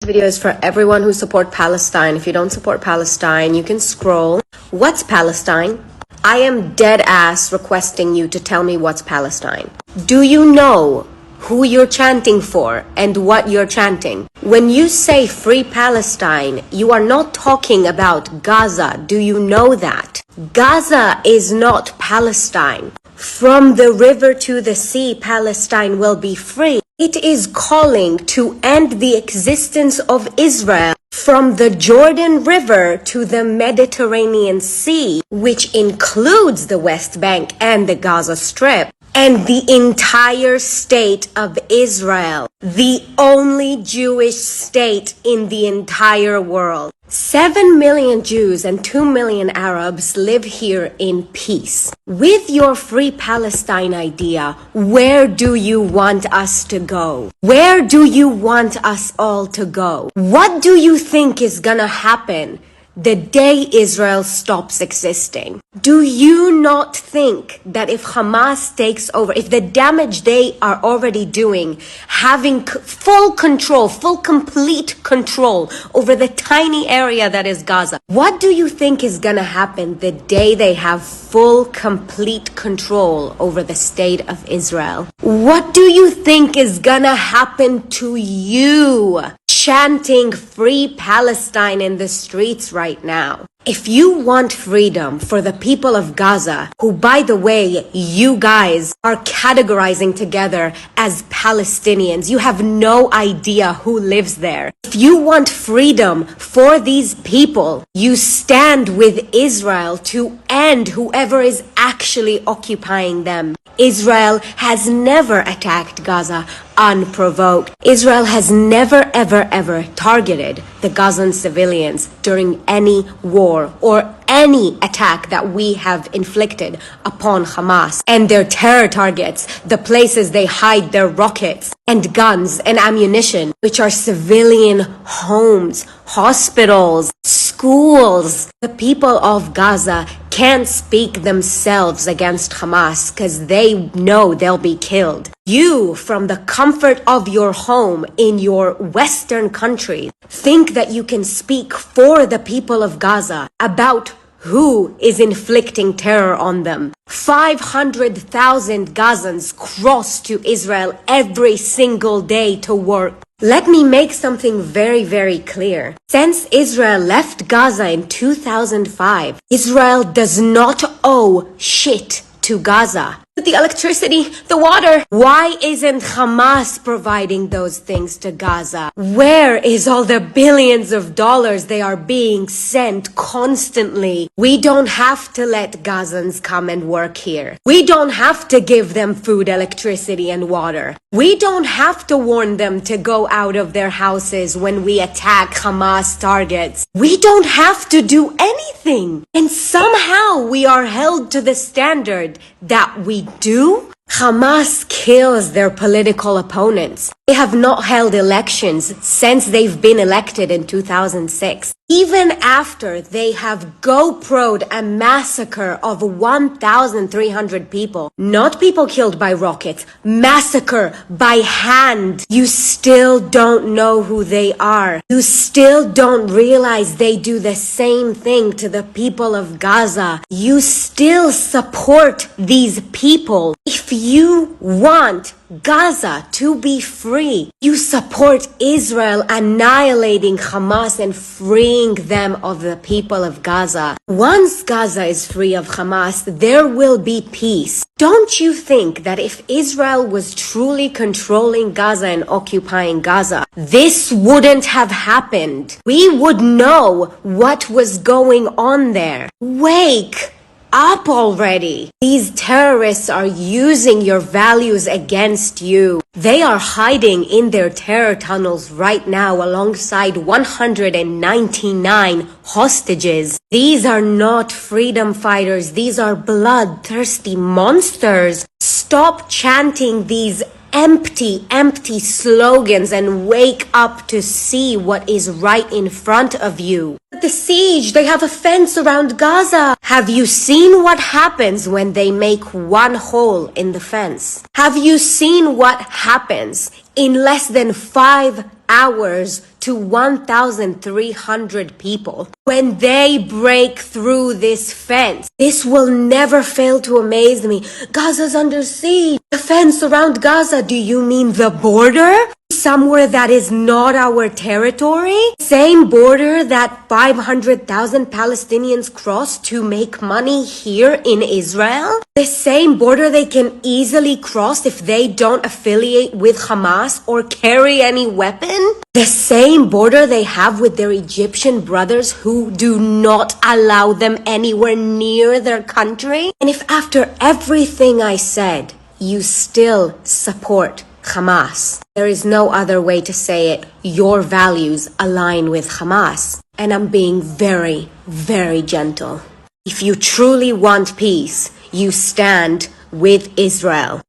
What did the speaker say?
Video is for everyone who support Palestine. If you don't support Palestine, you can scroll. What's Palestine? I am dead ass requesting you to tell me what's Palestine. Do you know who you're chanting for and what you're chanting? When you say free Palestine, you are not talking about Gaza. Do you know that? Gaza is not Palestine. From the river to the sea, Palestine will be free. It is calling to end the existence of Israel from the Jordan River to the Mediterranean Sea, which includes the West Bank and the Gaza Strip, and the entire state of Israel, the only Jewish state in the entire world. 7 million Jews and 2 million Arabs live here in peace. With your free Palestine idea, where do you want us to go? Where do you want us all to go? What do you think is gonna happen the day Israel stops existing? Do you not think that if Hamas takes over, if the damage they are already doing, having full control, full complete control over the tiny area that is Gaza, what do you think is gonna happen the day they have full complete control over the state of Israel? What do you think is gonna happen to you chanting free Palestine in the streets right now? If you want freedom for the people of Gaza, who, by the way, you guys are categorizing together as Palestinians, you have no idea who lives there. If you want freedom for these people, you stand with Israel to end whoever is actually occupying them. Israel has never attacked Gaza unprovoked. Israel has never, ever targeted the Gazan civilians during any war or any attack that we have inflicted upon Hamas and their terror targets, the places they hide their rockets and guns and ammunition, which are civilian homes, hospitals, schools. The people of Gaza can't speak themselves against Hamas because they know they'll be killed. You, from the comfort of your home in your Western country, think that you can speak for the people of Gaza about who is inflicting terror on them. 500,000 Gazans cross to Israel every single day to work. Let me make something very clear. Since Israel left Gaza in 2005, Israel does not owe shit to Gaza. The electricity, the water. Why isn't Hamas providing those things to Gaza? Where is all the billions of dollars they are being sent constantly? We don't have to let Gazans come and work here. We don't have to give them food, electricity, and water. We don't have to warn them to go out of their houses when we attack Hamas targets. We don't have to do anything. And somehow we are held to the standard that we do. Hamas kills their political opponents. They have not held elections since they've been elected in 2006. Even after they have GoPro'd a massacre of 1,300 people, not people killed by rockets, massacre by hand, you still don't know who they are. You still don't realize they do the same thing to the people of Gaza. You still support these people. If you want Gaza to be free, you support Israel annihilating Hamas and freeing them of the people of Gaza. Once Gaza is free of Hamas, there will be peace. Don't you think that if Israel was truly controlling Gaza and occupying Gaza, this wouldn't have happened? We would know what was going on there. Wake up already. These terrorists are using your values against you. They are hiding in their terror tunnels right now alongside 199 hostages. These are not freedom fighters. These are bloodthirsty monsters. Stop chanting these empty slogans and wake up to see what is right in front of you. The siege, they have a fence around Gaza. Have you seen what happens when they make one hole in the fence? Have you seen what happens in less than 5 hours to 1,300 people when they break through this fence? This will never fail to amaze me. Gaza's under siege. The fence around Gaza, do you mean the border? Somewhere that is not our territory? Same border that 500,000 Palestinians cross to make money here in Israel? The same border they can easily cross if they don't affiliate with Hamas or carry any weapon? The same border they have with their Egyptian brothers who do not allow them anywhere near their country? And if after everything I said, you still support Hamas, there is no other way to say it. Your values align with Hamas. And I'm being very, very gentle. If you truly want peace, you stand with Israel.